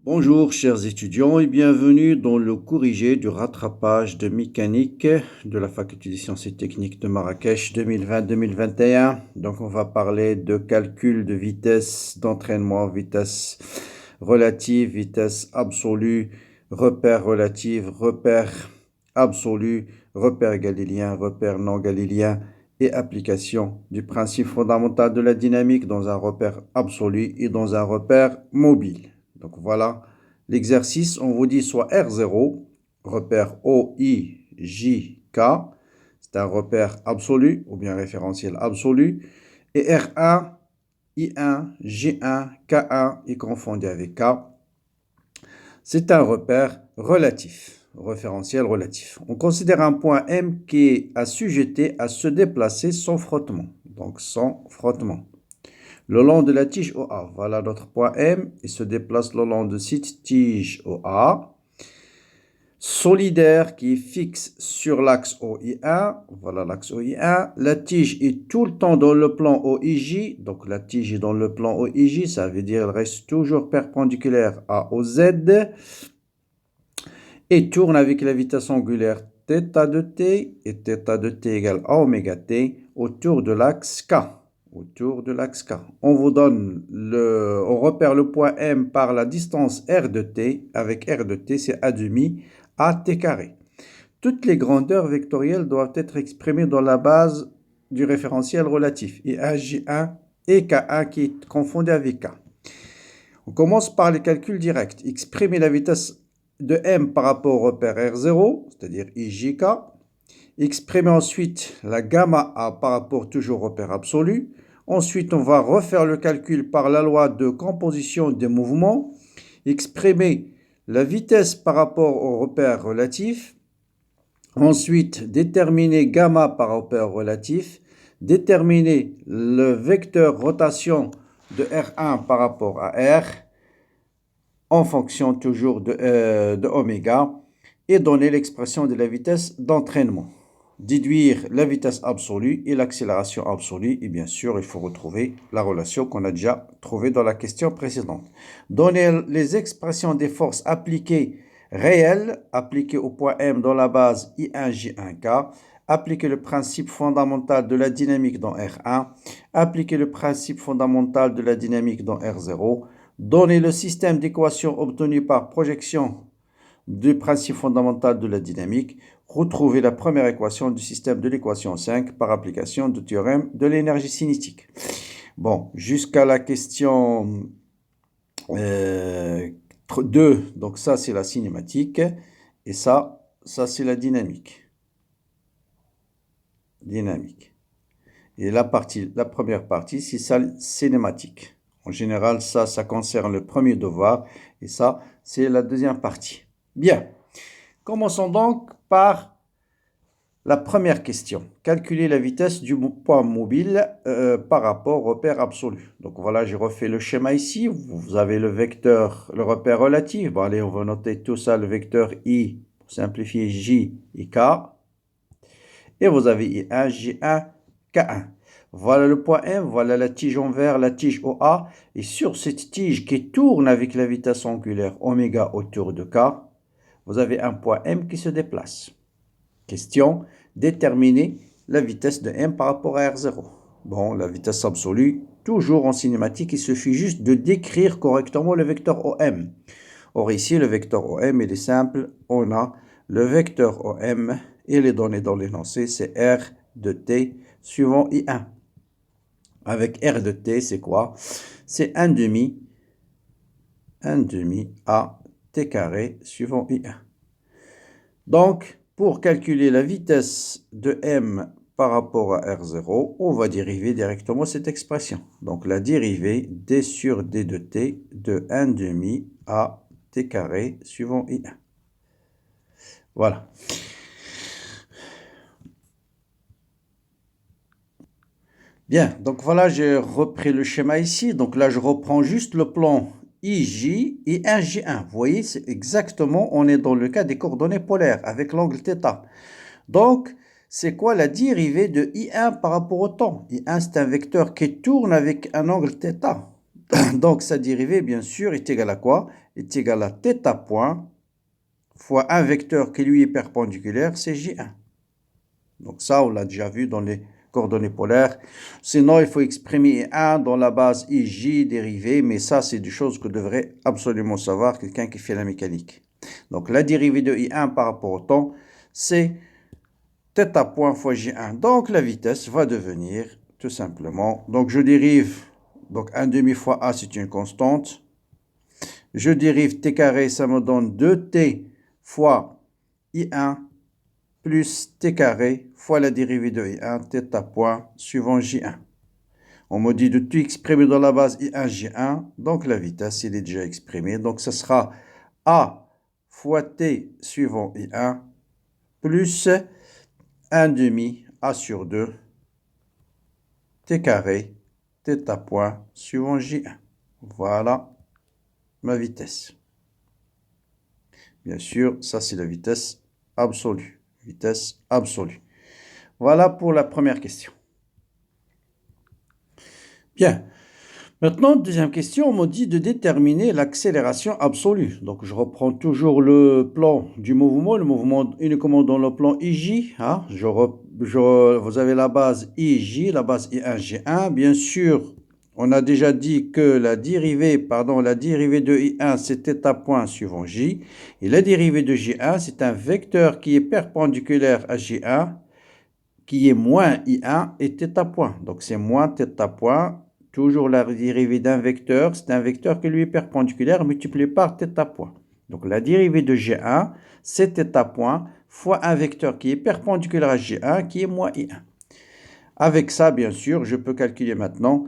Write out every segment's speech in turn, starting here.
Bonjour chers étudiants et bienvenue dans le corrigé du rattrapage de mécanique de la faculté des sciences et techniques de Marrakech 2020-2021. Donc on va parler de calcul de vitesse d'entraînement, vitesse relative, vitesse absolue, repère relative, repère absolu, repère galiléen, repère non galiléen et application du principe fondamental de la dynamique dans un repère absolu et dans un repère mobile. Donc voilà l'exercice, on vous dit soit R0, repère OIJK, c'est un repère absolu ou bien référentiel absolu, et R1, I1, J1, K1 est confondu avec K, c'est un repère relatif, référentiel relatif. On considère un point M qui est assujetti à se déplacer sans frottement, donc sans frottement. Le long de la tige OA, voilà notre point M, il se déplace le long de cette tige OA. Solidaire qui est fixe sur l'axe OI1, voilà l'axe OI1. La tige est tout le temps dans le plan OIJ, donc la tige est dans le plan OIJ, ça veut dire qu'elle reste toujours perpendiculaire à OZ et tourne avec la vitesse angulaire θ de t et θ de t égale à oméga t autour de l'axe K. Autour de l'axe K. On repère le point M par la distance R de t, avec R de t, c'est A demi, à t carré. Toutes les grandeurs vectorielles doivent être exprimées dans la base du référentiel relatif, I1, J1 et K1 qui est confondu avec K. On commence par les calculs directs. Exprimer la vitesse de M par rapport au repère R0, c'est-à-dire IJK. Exprimer ensuite la gamma A par rapport toujours au repère absolu. Ensuite, on va refaire le calcul par la loi de composition des mouvements. Exprimer la vitesse par rapport au repère relatif. Ensuite, déterminer gamma par repère relatif. Déterminer le vecteur rotation de R1 par rapport à R en fonction toujours de oméga et donner l'expression de la vitesse d'entraînement. Déduire la vitesse absolue et l'accélération absolue. Et bien sûr, il faut retrouver la relation qu'on a déjà trouvée dans la question précédente. Donner les expressions des forces appliquées réelles, appliquées au point M dans la base I1J1K, appliquer le principe fondamental de la dynamique dans R1, appliquer le principe fondamental de la dynamique dans R0, donner le système d'équations obtenu par projection du principe fondamental de la dynamique, retrouver la première équation du système de l'équation 5 par application du théorème de l'énergie cinétique. Bon, jusqu'à la question 2, donc ça c'est la cinématique, et ça c'est la dynamique. Et la première partie, c'est ça, cinématique. En général, ça concerne le premier devoir, et ça, c'est la deuxième partie. Bien, commençons donc par la première question. Calculer la vitesse du point mobile par rapport au repère absolu. Donc voilà, j'ai refait le schéma ici. Vous avez le vecteur, le repère relatif. Bon, allez, on va noter tout ça, le vecteur I, pour simplifier J et K. Et vous avez I1, J1, K1. Voilà le point M, voilà la tige envers, la tige OA. Et sur cette tige qui tourne avec la vitesse angulaire oméga autour de K, vous avez un point M qui se déplace. Question, déterminer la vitesse de M par rapport à R0. Bon, la vitesse absolue, toujours en cinématique, il suffit juste de décrire correctement le vecteur OM. Or ici, le vecteur OM, il est simple. On a le vecteur OM et les données dans l'énoncé, c'est R de T suivant I1. Avec R de T, c'est quoi? C'est 1 demi à T carré suivant I1. Donc, pour calculer la vitesse de M par rapport à R0, on va dériver directement cette expression. Donc, la dérivée D sur D de T de 1 demi à T carré suivant I1. Voilà. Bien, donc voilà, j'ai repris le schéma ici. Donc là, je reprends juste le plan IJ et 1J1. Vous voyez, c'est exactement, on est dans le cas des coordonnées polaires avec l'angle θ. Donc, c'est quoi la dérivée de I1 par rapport au temps? I1, c'est un vecteur qui tourne avec un angle θ. Donc, sa dérivée, bien sûr, est égale à quoi? est égal à θ point fois un vecteur qui lui est perpendiculaire, c'est J1. Donc ça, on l'a déjà vu dans les coordonnées polaires. Sinon, il faut exprimer I1 dans la base IJ dérivée, mais ça, c'est des choses que devrait absolument savoir quelqu'un qui fait la mécanique. Donc la dérivée de I1 par rapport au temps, c'est θ point fois J1. Donc la vitesse va devenir tout simplement, donc je dérive, donc 1 demi fois A, c'est une constante. Je dérive t carré, ça me donne 2t fois I1 plus t carré fois la dérivée de I1, θ point suivant J1. On me dit de tout exprimer dans la base I1, J1, donc la vitesse, il est déjà exprimé. Donc ce sera A fois t suivant I1 plus 1 demi A sur 2 t carré θ point suivant J1. Voilà ma vitesse. Bien sûr, ça c'est la vitesse absolue. Vitesse absolue. Voilà pour la première question. Bien. Maintenant, deuxième question, on me dit de déterminer l'accélération absolue. Donc, je reprends toujours le plan du mouvement, le mouvement uniquement dans le plan IJ. Hein. Vous avez la base IJ, la base I1, G1. Bien sûr, on a déjà dit que la dérivée de I1, c'est θ point suivant J. Et la dérivée de J1, c'est un vecteur qui est perpendiculaire à J1, qui est moins I1 et θ point. Donc, c'est moins θ point. Toujours la dérivée d'un vecteur, c'est un vecteur qui lui est perpendiculaire multiplié par θ point. Donc la dérivée de G1, c'est θ point fois un vecteur qui est perpendiculaire à G1 qui est moins I1. Avec ça, bien sûr, je peux calculer maintenant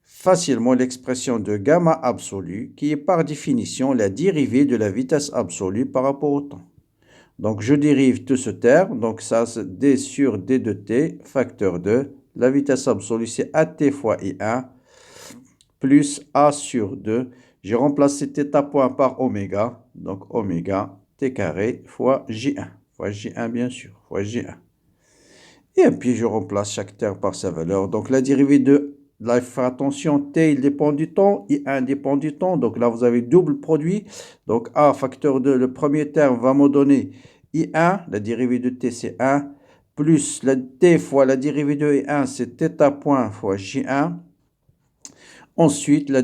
facilement l'expression de gamma absolue qui est par définition la dérivée de la vitesse absolue par rapport au temps. Donc je dérive tout ce terme, donc ça c'est d sur d de t, facteur 2. La vitesse absolue, c'est AT fois I1 plus A sur 2. J'ai remplacé θ point par oméga. Donc oméga t carré fois J1. Fois J1, bien sûr. Fois J1. Et puis, je remplace chaque terme par sa valeur. Donc, la dérivée de... Là, il faut faire attention. T, il dépend du temps. I1 dépend du temps. Donc, là, vous avez double produit. Donc, A facteur 2, le premier terme va me donner I1. La dérivée de T, c'est 1. Plus la t fois la dérivée de I1, c'est θ point fois J1. Ensuite, le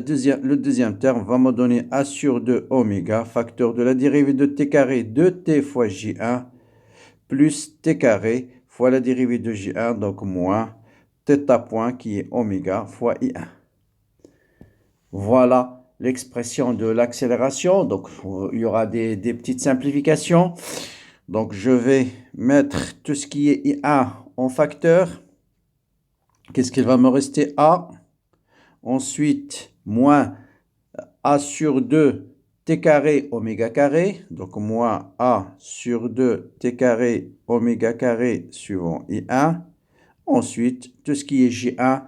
deuxième terme va me donner A sur 2 oméga, facteur de la dérivée de t carré de t fois J1, plus t carré fois la dérivée de J1, donc moins θ point qui est oméga fois I1. Voilà l'expression de l'accélération. Donc, il y aura des petites simplifications. Donc, je vais mettre tout ce qui est I1 en facteur. Qu'est-ce qu'il va me rester? A. Ensuite, moins A sur 2 t carré oméga carré. Donc, moins A sur 2 t carré oméga carré suivant I1. Ensuite, tout ce qui est J1,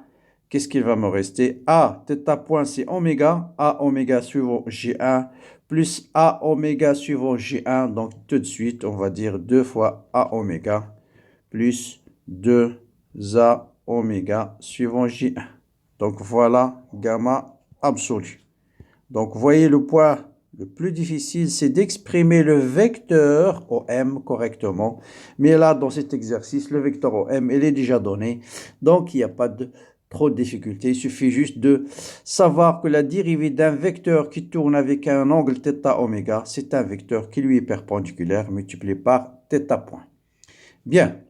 qu'est-ce qu'il va me rester? A, θ point, c'est oméga. A oméga suivant J1 plus A oméga suivant J1. Donc, tout de suite, on va dire 2 fois A oméga plus 2 A oméga suivant J1. Donc, voilà gamma absolu. Donc, vous voyez le point le plus difficile, c'est d'exprimer le vecteur OM correctement. Mais là, dans cet exercice, le vecteur OM, il est déjà donné. Donc, il n'y a pas trop de difficultés. Il suffit juste de savoir que la dérivée d'un vecteur qui tourne avec un angle θ oméga, c'est un vecteur qui lui est perpendiculaire multiplié par θ point. Bien.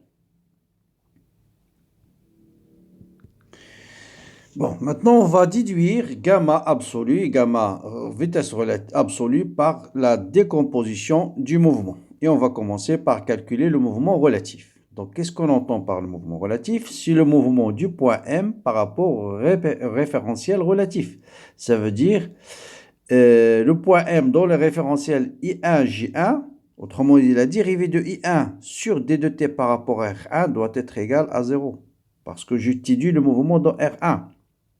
Bon, maintenant, on va déduire gamma absolu, gamma vitesse absolue par la décomposition du mouvement. Et on va commencer par calculer le mouvement relatif. Donc, qu'est-ce qu'on entend par le mouvement relatif? C'est le mouvement du point M par rapport au référentiel relatif. Ça veut dire le point M dans le référentiel I1, J1. Autrement dit, la dérivée de I1 sur D de T par rapport à R1 doit être égale à 0. Parce que j'étudie le mouvement dans R1.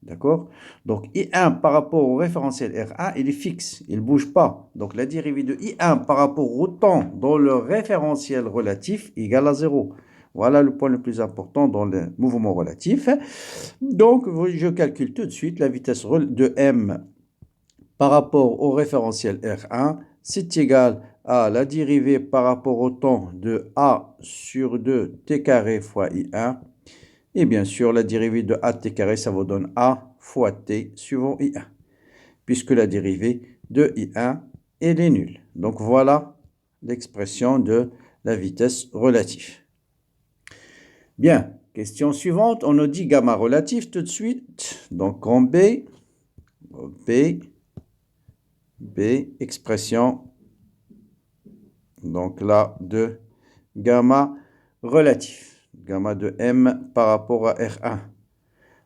D'accord? Donc, I1 par rapport au référentiel R1, il est fixe, il ne bouge pas. Donc, la dérivée de I1 par rapport au temps dans le référentiel relatif égale à 0. Voilà le point le plus important dans le mouvement relatif. Donc, je calcule tout de suite la vitesse de M par rapport au référentiel R1, c'est égal à la dérivée par rapport au temps de A sur 2 t carré fois I1. Et bien sûr, la dérivée de A t carré, ça vous donne A fois t suivant I1. Puisque la dérivée de I1, elle est nulle. Donc voilà l'expression de la vitesse relative. Bien, question suivante. On nous dit gamma relatif tout de suite. Donc en B, expression, donc là, de gamma relatif. Gamma de M par rapport à R1.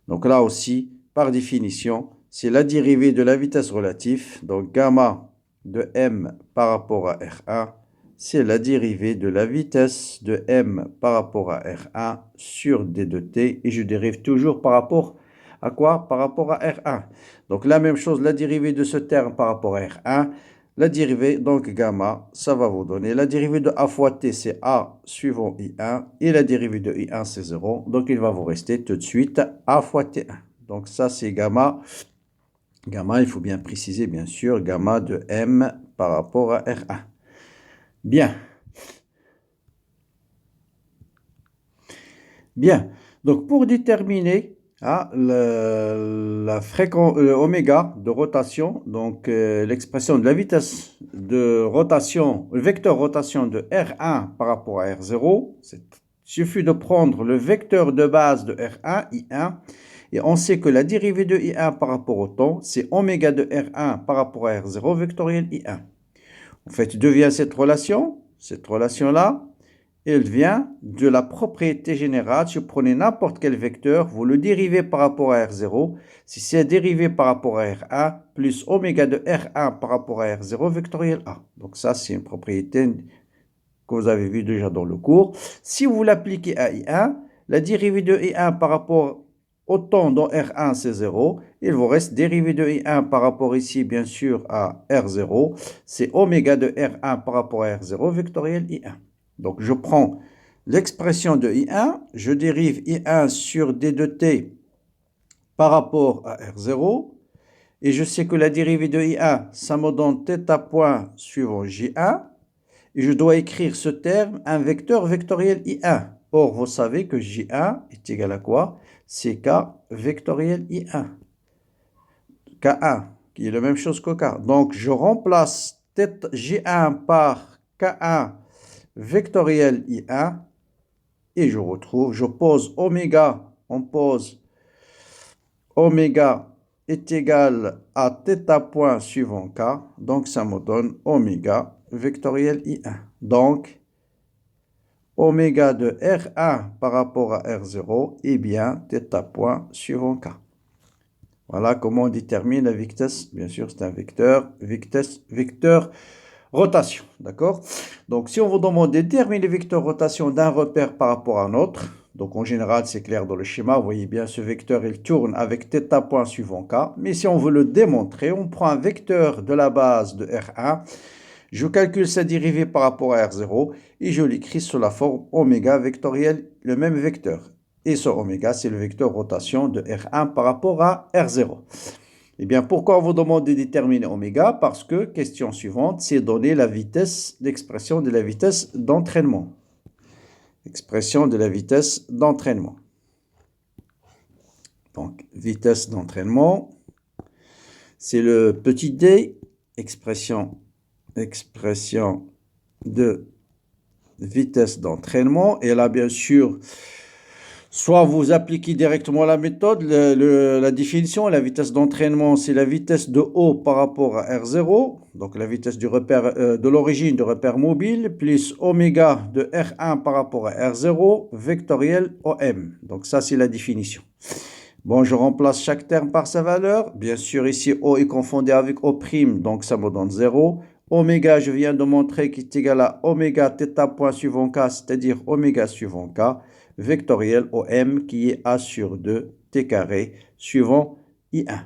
Donc là aussi, par définition, c'est la dérivée de la vitesse relative. Donc gamma de M par rapport à R1, c'est la dérivée de la vitesse de M par rapport à R1 sur D de T. Et je dérive toujours par rapport à quoi? Par rapport à R1. Donc la même chose, la dérivée de ce terme par rapport à R1. La dérivée, donc gamma, ça va vous donner. La dérivée de A fois T, c'est A suivant I1. Et la dérivée de I1, c'est 0. Donc il va vous rester tout de suite A fois T1. Donc ça, c'est gamma. Gamma, il faut bien préciser, bien sûr, gamma de M par rapport à R1. Bien. Bien. Donc pour déterminer la fréquence oméga de rotation, donc l'expression de la vitesse de rotation, le vecteur rotation de R1 par rapport à R0, il suffit de prendre le vecteur de base de R1, I1, et on sait que la dérivée de I1 par rapport au temps, c'est oméga de R1 par rapport à R0 vectoriel I1. En fait, d'où vient cette relation? Cette relation-là, elle vient de la propriété générale. Si vous prenez n'importe quel vecteur, vous le dérivez par rapport à R0. Si c'est dérivé par rapport à R1, plus oméga de R1 par rapport à R0 vectoriel A. Donc ça, c'est une propriété que vous avez vue déjà dans le cours. Si vous l'appliquez à I1, la dérivée de I1 par rapport au temps dans R1, c'est 0. Il vous reste dérivée de I1 par rapport ici, bien sûr, à R0. C'est oméga de R1 par rapport à R0 vectoriel I1. Donc, je prends l'expression de I1, je dérive I1 sur D de T par rapport à R0, et je sais que la dérivée de I1, ça me donne θ point suivant J1, et je dois écrire ce terme, un vecteur vectoriel I1. Or, vous savez que J1 est égal à quoi? C'est K vectoriel I1. K1, qui est la même chose que K. Donc, je remplace J1 par K1 vectoriel I1 et je pose oméga, on pose oméga est égal à θ point suivant K, donc ça me donne oméga vectoriel I1. Donc, oméga de R1 par rapport à R0 est bien θ point suivant K. Voilà comment on détermine la vitesse. Bien sûr, c'est un vecteur, vecteur rotation, d'accord? Donc, si on vous demande de déterminer le vecteur rotation d'un repère par rapport à un autre, donc en général, c'est clair dans le schéma, vous voyez bien, ce vecteur, il tourne avec θ point suivant K. Mais si on veut le démontrer, on prend un vecteur de la base de R1, je calcule sa dérivée par rapport à R0 et je l'écris sous la forme oméga vectoriel, le même vecteur. Et ce oméga, c'est le vecteur rotation de R1 par rapport à R0. Eh bien, pourquoi on vous demande de déterminer oméga? Parce que, question suivante, c'est donner la vitesse, l'expression de la vitesse d'entraînement. Expression de la vitesse d'entraînement. Donc, vitesse d'entraînement, c'est le petit d, expression de vitesse d'entraînement. Et là, bien sûr, soit vous appliquez directement la méthode, la définition, la vitesse d'entraînement, c'est la vitesse de O par rapport à R0, donc la vitesse du repère, de l'origine du repère mobile, plus oméga de R1 par rapport à R0, vectoriel OM. Donc ça, c'est la définition. Bon, je remplace chaque terme par sa valeur. Bien sûr, ici, O est confondu avec O', donc ça me donne 0. Oméga, je viens de montrer qu'il est égal à oméga θ point suivant K, c'est-à-dire oméga suivant K, vectoriel OM qui est A sur 2 T carré suivant I1.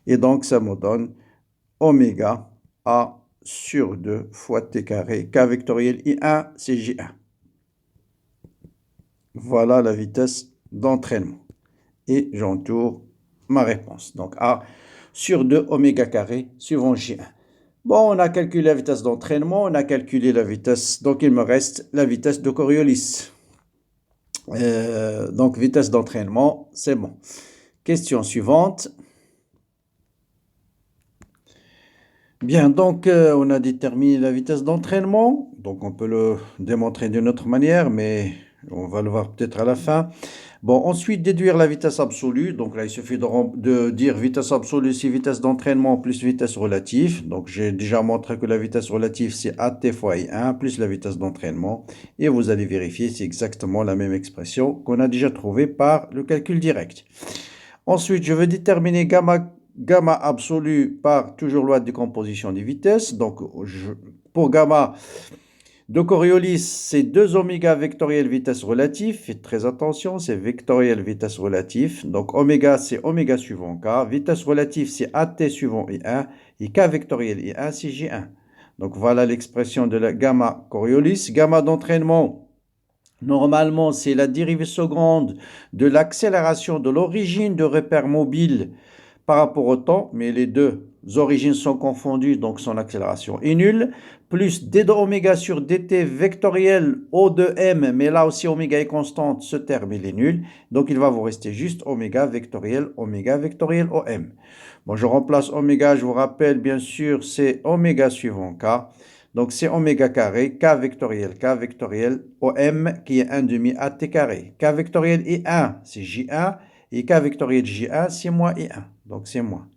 Et donc, ça me donne oméga A sur 2 fois T carré, K vectoriel I1, c'est J1. Voilà la vitesse d'entraînement. Et j'entoure ma réponse. Donc A sur 2 oméga carré suivant J1. Bon, on a calculé la vitesse d'entraînement, on a calculé la vitesse, donc il me reste la vitesse de Coriolis. Donc vitesse d'entraînement, c'est bon. Question suivante. Bien, donc on a déterminé la vitesse d'entraînement, donc on peut le démontrer d'une autre manière, mais on va le voir peut-être à la fin. Bon, ensuite déduire la vitesse absolue, donc là il suffit de dire vitesse absolue c'est vitesse d'entraînement plus vitesse relative, donc j'ai déjà montré que la vitesse relative c'est AT fois I1 plus la vitesse d'entraînement, et vous allez vérifier c'est exactement la même expression qu'on a déjà trouvée par le calcul direct. Ensuite je veux déterminer gamma absolu par toujours loi de décomposition des vitesses. Donc, pour gamma de Coriolis, c'est 2 oméga vectoriel vitesse relative. Faites très attention, c'est vectoriel vitesse relative. Donc, oméga, c'est oméga suivant k. Vitesse relative, c'est AT suivant I1. Et k vectoriel I1, c'est J1. Donc, voilà l'expression de la gamma Coriolis. Gamma d'entraînement, normalement, c'est la dérivée seconde de l'accélération de l'origine de repère mobile par rapport au temps, mais les deux origines sont confondues, donc son accélération est nulle, plus d de oméga sur dt vectoriel O de m, mais là aussi oméga est constante, ce terme il est nul, donc il va vous rester juste oméga vectoriel OM. Bon, je remplace oméga, je vous rappelle, bien sûr, c'est oméga suivant k, donc c'est oméga carré, k vectoriel OM, qui est 1 demi AT carré. K vectoriel I1, c'est J1, et k vectoriel J1, c'est moins I1. Donc c'est moins.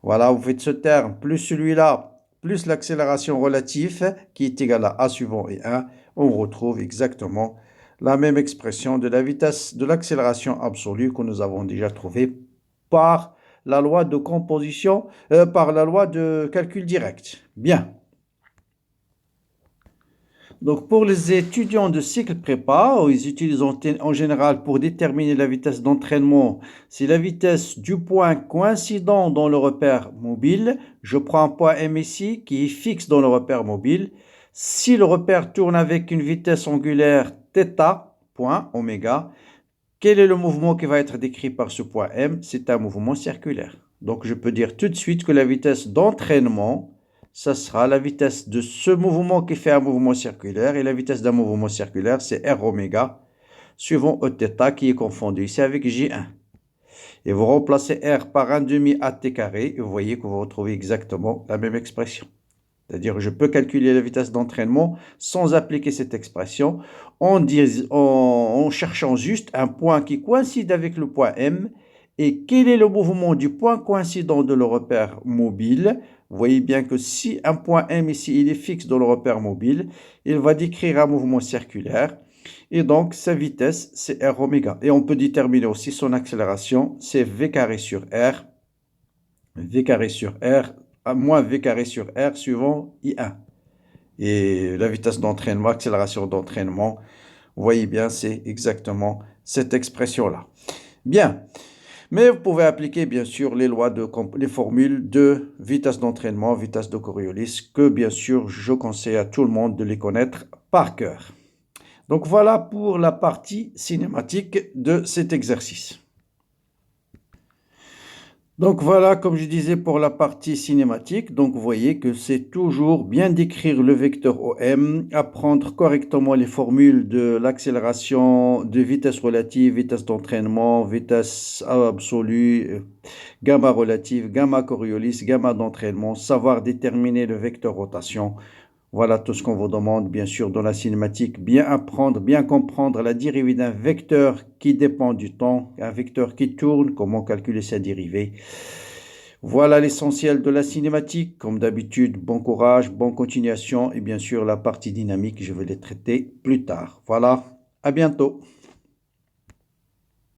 Voilà, vous faites ce terme, plus celui-là, plus l'accélération relative, qui est égale à A suivant I1, on retrouve exactement la même expression de la vitesse de l'accélération absolue que nous avons déjà trouvée par la loi de composition, par la loi de calcul direct. Bien. Donc, pour les étudiants de cycle prépa, ils utilisent en général pour déterminer la vitesse d'entraînement, c'est la vitesse du point coïncident dans le repère mobile. Je prends un point M ici qui est fixe dans le repère mobile. Si le repère tourne avec une vitesse angulaire θ, point oméga, quel est le mouvement qui va être décrit par ce point M? C'est un mouvement circulaire. Donc, je peux dire tout de suite que la vitesse d'entraînement, ça sera la vitesse de ce mouvement qui fait un mouvement circulaire. Et la vitesse d'un mouvement circulaire, c'est R oméga, suivant Eθ qui est confondu ici avec J1. Et vous remplacez R par 1 demi AT carré, et vous voyez que vous retrouvez exactement la même expression. C'est-à-dire que je peux calculer la vitesse d'entraînement sans appliquer cette expression, en cherchant juste un point qui coïncide avec le point M. Et quel est le mouvement du point coïncident de le repère mobile? Vous voyez bien que si un point M ici, il est fixe dans le repère mobile, il va décrire un mouvement circulaire. Et donc, sa vitesse, c'est R oméga. Et on peut déterminer aussi son accélération, c'est V carré sur R. V carré sur R, moins V carré sur R suivant I1. Et la vitesse d'entraînement, accélération d'entraînement, vous voyez bien, c'est exactement cette expression-là. Bien. Mais vous pouvez appliquer bien sûr les formules de vitesse d'entraînement, vitesse de Coriolis, que bien sûr je conseille à tout le monde de les connaître par cœur. Donc voilà pour la partie cinématique de cet exercice. Donc voilà, comme je disais, pour la partie cinématique, donc vous voyez que c'est toujours bien décrire le vecteur OM, apprendre correctement les formules de l'accélération, de vitesse relative, vitesse d'entraînement, vitesse absolue, gamma relative, gamma Coriolis, gamma d'entraînement, savoir déterminer le vecteur rotation. Voilà tout ce qu'on vous demande, bien sûr, dans la cinématique. Bien apprendre, bien comprendre la dérivée d'un vecteur qui dépend du temps, un vecteur qui tourne, comment calculer sa dérivée. Voilà l'essentiel de la cinématique. Comme d'habitude, bon courage, bonne continuation et bien sûr la partie dynamique, je vais les traiter plus tard. Voilà, à bientôt.